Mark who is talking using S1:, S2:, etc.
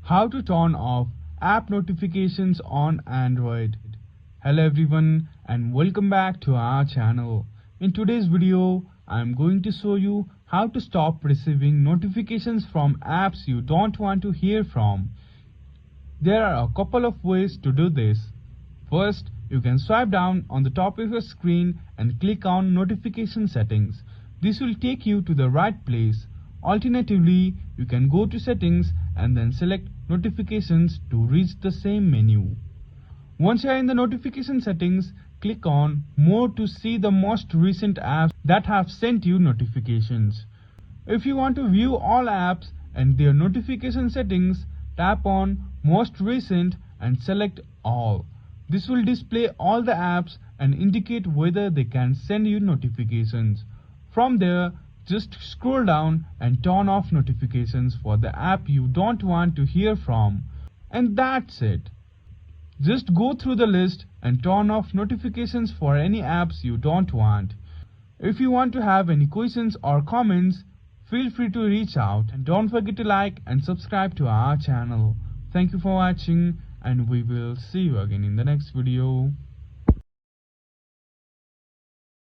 S1: How to turn off app notifications on Android. Hello everyone and welcome back to our channel. In today's video, I am going to show you how to stop receiving notifications from apps you don't want to hear from. There are a couple of ways to do this. First, you can swipe down on the top of your screen and click on Notification Settings. This will take you to the right place. Alternatively, you can go to Settings and then select Notifications to reach the same menu. Once you are in the notification settings, click on More to see the most recent apps that have sent you notifications. If you want to view all apps and their notification settings, tap on Most Recent and select All. This will display all the apps and indicate whether they can send you notifications. From there, just scroll down and turn off notifications for the app you don't want to hear from. And that's it. Just go through the list and turn off notifications for any apps you don't want. If you want to have any questions or comments, feel free to reach out and don't forget to like and subscribe to our channel. Thank you for watching and we will see you again in the next video.